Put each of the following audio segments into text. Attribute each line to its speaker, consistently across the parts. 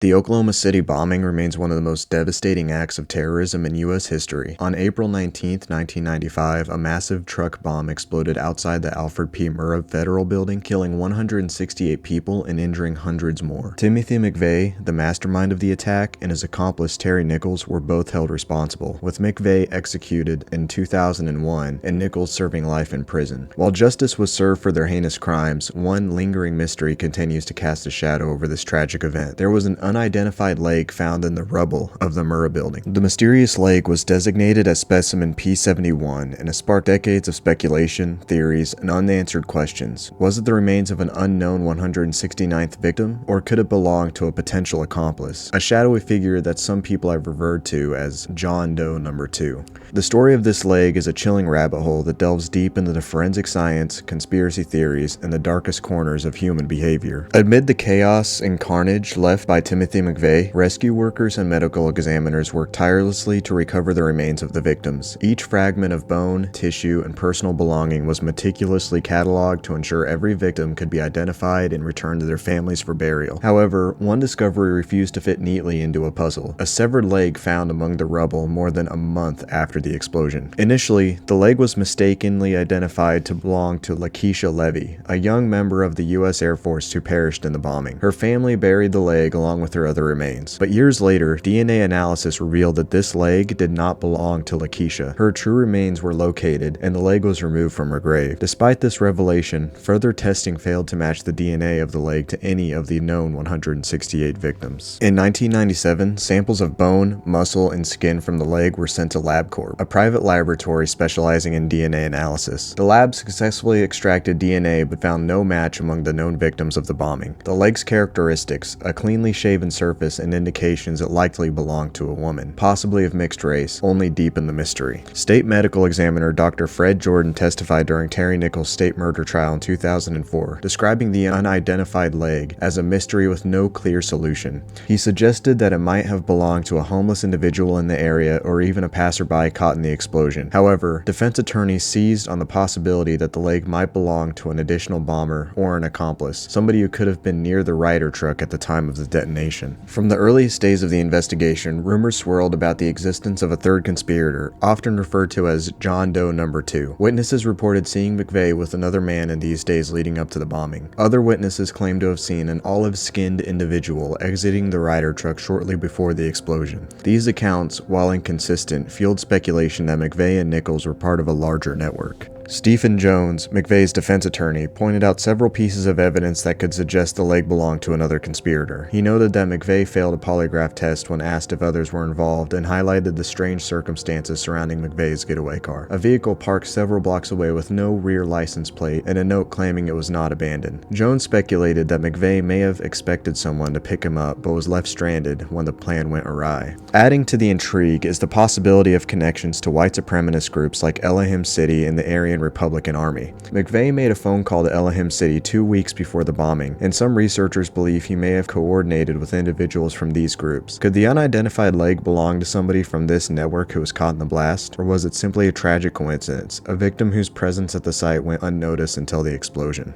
Speaker 1: The Oklahoma City bombing remains one of the most devastating acts of terrorism in U.S. history. On April 19, 1995, a massive truck bomb exploded outside the Alfred P. Murrah Federal Building, killing 168 people and injuring hundreds more. Timothy McVeigh, the mastermind of the attack, and his accomplice Terry Nichols were both held responsible, with McVeigh executed in 2001 and Nichols serving life in prison. While justice was served for their heinous crimes, one lingering mystery continues to cast a shadow over this tragic event. There was an unidentified leg found in the rubble of the Murrah building. The mysterious leg was designated as specimen P71 and has sparked decades of speculation, theories, and unanswered questions. Was it the remains of an unknown 169th victim, or could it belong to a potential accomplice? A shadowy figure that some people have referred to as John Doe No. 2. The story of this leg is a chilling rabbit hole that delves deep into the forensic science, conspiracy theories, and the darkest corners of human behavior. Amid the chaos and carnage left by Timothy McVeigh, rescue workers and medical examiners worked tirelessly to recover the remains of the victims. Each fragment of bone, tissue, and personal belonging was meticulously cataloged to ensure every victim could be identified and returned to their families for burial. However, one discovery refused to fit neatly into a puzzle: a severed leg found among the rubble more than a month after the explosion. Initially, the leg was mistakenly identified to belong to Lakeisha Levy, a young member of the U.S. Air Force who perished in the bombing. Her family buried the leg along with her other remains. But years later, DNA analysis revealed that this leg did not belong to Lakeisha. Her true remains were located, and the leg was removed from her grave. Despite this revelation, further testing failed to match the DNA of the leg to any of the known 168 victims. In 1997, samples of bone, muscle, and skin from the leg were sent to LabCorp, a private laboratory specializing in DNA analysis. The lab successfully extracted DNA but found no match among the known victims of the bombing. The leg's characteristics, a cleanly shaven surface, and indications it likely belonged to a woman, possibly of mixed race, only deepen the mystery. State medical examiner Dr. Fred Jordan testified during Terry Nichols' state murder trial in 2004, describing the unidentified leg as a mystery with no clear solution. He suggested that it might have belonged to a homeless individual in the area or even a passerby caught in the explosion. However, defense attorneys seized on the possibility that the leg might belong to an additional bomber or an accomplice, somebody who could have been near the Ryder truck at the time of the detonation. From the earliest days of the investigation, rumors swirled about the existence of a third conspirator, often referred to as John Doe No. 2. Witnesses reported seeing McVeigh with another man in these days leading up to the bombing. Other witnesses claimed to have seen an olive-skinned individual exiting the Ryder truck shortly before the explosion. These accounts, while inconsistent, fueled speculation that McVeigh and Nichols were part of a larger network. Stephen Jones, McVeigh's defense attorney, pointed out several pieces of evidence that could suggest the leg belonged to another conspirator. He noted that McVeigh failed a polygraph test when asked if others were involved and highlighted the strange circumstances surrounding McVeigh's getaway car. A vehicle parked several blocks away with no rear license plate and a note claiming it was not abandoned. Jones speculated that McVeigh may have expected someone to pick him up but was left stranded when the plan went awry. Adding to the intrigue is the possibility of connections to white supremacist groups like Elohim City and the Aryan Republican Army. McVeigh made a phone call to Elohim City 2 weeks before the bombing, and some researchers believe he may have coordinated with individuals from these groups. Could the unidentified leg belong to somebody from this network who was caught in the blast, or was it simply a tragic coincidence, a victim whose presence at the site went unnoticed until the explosion?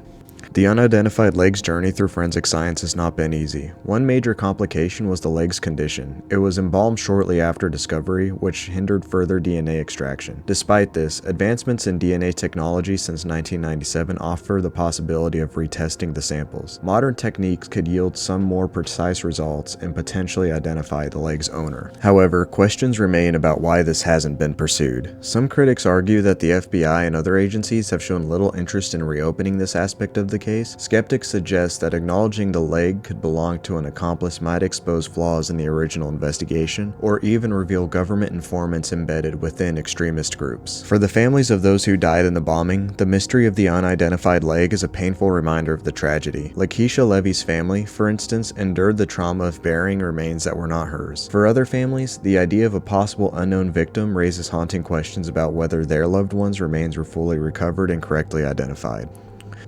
Speaker 1: The unidentified leg's journey through forensic science has not been easy. One major complication was the leg's condition. It was embalmed shortly after discovery, which hindered further DNA extraction. Despite this, advancements in DNA technology since 1997 offer the possibility of retesting the samples. Modern techniques could yield some more precise results and potentially identify the leg's owner. However, questions remain about why this hasn't been pursued. Some critics argue that the FBI and other agencies have shown little interest in reopening this aspect of the case. Skeptics suggest that acknowledging the leg could belong to an accomplice might expose flaws in the original investigation, or even reveal government informants embedded within extremist groups. For the families of those who died in the bombing, the mystery of the unidentified leg is a painful reminder of the tragedy. Lakeisha Levy's family, for instance, endured the trauma of burying remains that were not hers. For other families, the idea of a possible unknown victim raises haunting questions about whether their loved ones' remains were fully recovered and correctly identified.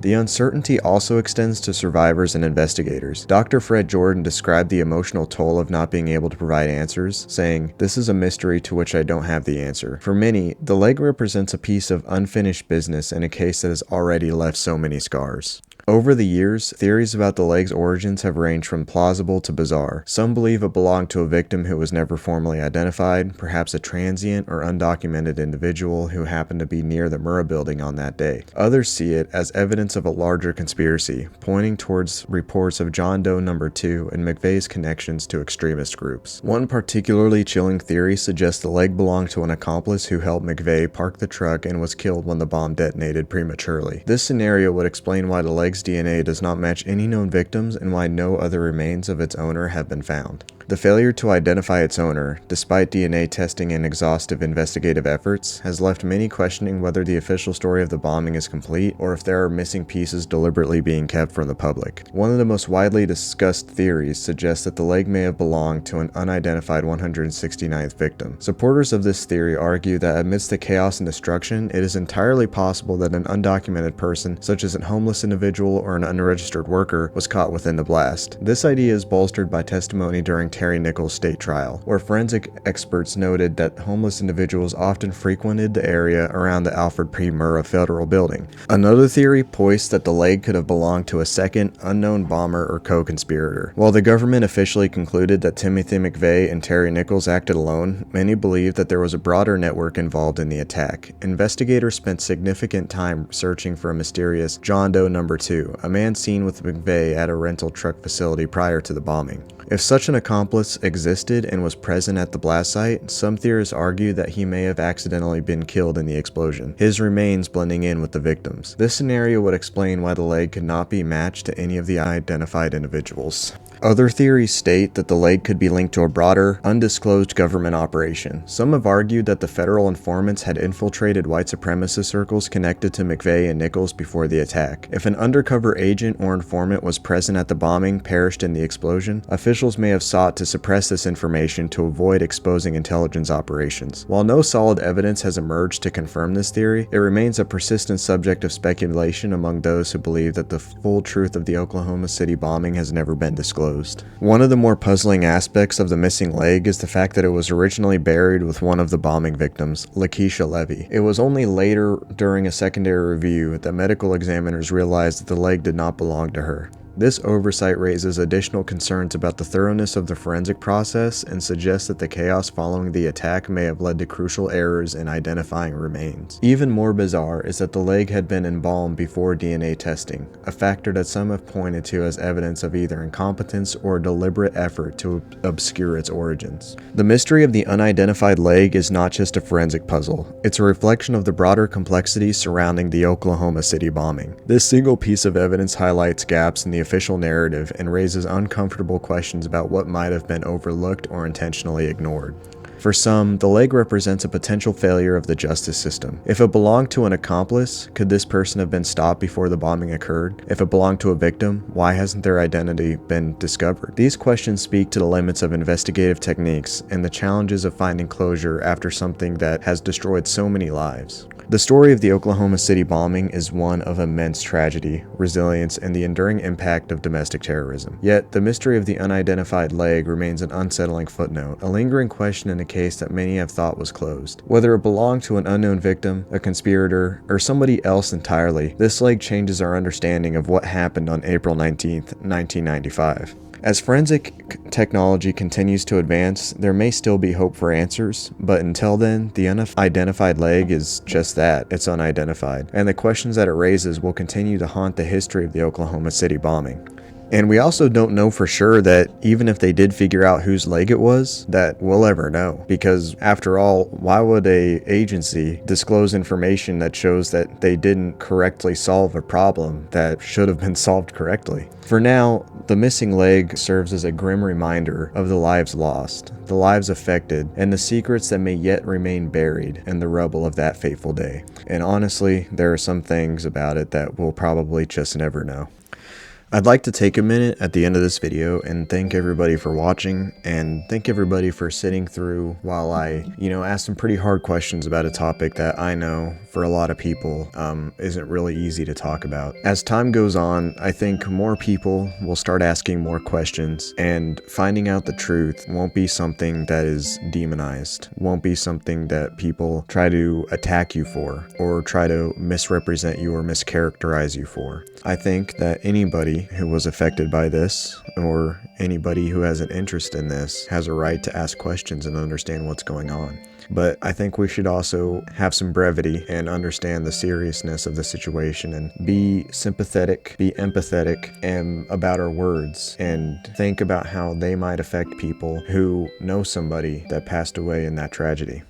Speaker 1: The uncertainty also extends to survivors and investigators. Dr. Fred Jordan described the emotional toll of not being able to provide answers, saying, "This is a mystery to which I don't have the answer." For many, the leg represents a piece of unfinished business in a case that has already left so many scars. Over the years, theories about the leg's origins have ranged from plausible to bizarre. Some believe it belonged to a victim who was never formally identified, perhaps a transient or undocumented individual who happened to be near the Murrah building on that day. Others see it as evidence of a larger conspiracy, pointing towards reports of John Doe No. 2 and McVeigh's connections to extremist groups. One particularly chilling theory suggests the leg belonged to an accomplice who helped McVeigh park the truck and was killed when the bomb detonated prematurely. This scenario would explain why the leg's DNA does not match any known victims and why no other remains of its owner have been found. The failure to identify its owner, despite DNA testing and exhaustive investigative efforts, has left many questioning whether the official story of the bombing is complete or if there are missing pieces deliberately being kept from the public. One of the most widely discussed theories suggests that the leg may have belonged to an unidentified 169th victim. Supporters of this theory argue that amidst the chaos and destruction, it is entirely possible that an undocumented person, such as a homeless individual or an unregistered worker, was caught within the blast. This idea is bolstered by testimony during Terry Nichols' state trial, where forensic experts noted that homeless individuals often frequented the area around the Alfred P. Murrah Federal Building. Another theory points that the leg could have belonged to a second, unknown bomber or co-conspirator. While the government officially concluded that Timothy McVeigh and Terry Nichols acted alone, many believe that there was a broader network involved in the attack. Investigators spent significant time searching for a mysterious John Doe No. 2, a man seen with McVeigh at a rental truck facility prior to the bombing. If such an accomplice existed and was present at the blast site, some theorists argue that he may have accidentally been killed in the explosion, his remains blending in with the victims. This scenario would explain why the leg could not be matched to any of the identified individuals. Other theories state that the leg could be linked to a broader, undisclosed government operation. Some have argued that the federal informants had infiltrated white supremacist circles connected to McVeigh and Nichols before the attack. If an undercover agent or informant was present at the bombing, perished in the explosion, officials may have sought to suppress this information to avoid exposing intelligence operations. While no solid evidence has emerged to confirm this theory, it remains a persistent subject of speculation among those who believe that the full truth of the Oklahoma City bombing has never been disclosed. One of the more puzzling aspects of the missing leg is the fact that it was originally buried with one of the bombing victims, Lakeisha Levy. It was only later, during a secondary review, that medical examiners realized that the leg did not belong to her. This oversight raises additional concerns about the thoroughness of the forensic process and suggests that the chaos following the attack may have led to crucial errors in identifying remains. Even more bizarre is that the leg had been embalmed before DNA testing, a factor that some have pointed to as evidence of either incompetence or a deliberate effort to obscure its origins. The mystery of the unidentified leg is not just a forensic puzzle, it's a reflection of the broader complexities surrounding the Oklahoma City bombing. This single piece of evidence highlights gaps in the official narrative and raises uncomfortable questions about what might have been overlooked or intentionally ignored. For some, the leg represents a potential failure of the justice system. If it belonged to an accomplice, could this person have been stopped before the bombing occurred? If it belonged to a victim, why hasn't their identity been discovered? These questions speak to the limits of investigative techniques and the challenges of finding closure after something that has destroyed so many lives. The story of the Oklahoma City bombing is one of immense tragedy, resilience, and the enduring impact of domestic terrorism. Yet, the mystery of the unidentified leg remains an unsettling footnote, a lingering question in a case that many have thought was closed. Whether it belonged to an unknown victim, a conspirator, or somebody else entirely, this leg changes our understanding of what happened on April 19, 1995. As forensic technology continues to advance, there may still be hope for answers, but until then, the unidentified leg is just that, it's unidentified, and the questions that it raises will continue to haunt the history of the Oklahoma City bombing. And we also don't know for sure that even if they did figure out whose leg it was, that we'll ever know. Because after all, why would an agency disclose information that shows that they didn't correctly solve a problem that should have been solved correctly? For now, the missing leg serves as a grim reminder of the lives lost, the lives affected, and the secrets that may yet remain buried in the rubble of that fateful day. And honestly, there are some things about it that we'll probably just never know. I'd like to take a minute at the end of this video and thank everybody for watching, and thank everybody for sitting through while I, ask some pretty hard questions about a topic that I know for a lot of people isn't really easy to talk about. As time goes on, I think more people will start asking more questions, and finding out the truth won't be something that is demonized, won't be something that people try to attack you for, or try to misrepresent you or mischaracterize you for. I think that anybody who was affected by this, or anybody who has an interest in this, has a right to ask questions and understand what's going on. But I think we should also have some brevity and understand the seriousness of the situation, and be sympathetic, be empathetic, and about our words, and think about how they might affect people who know somebody that passed away in that tragedy.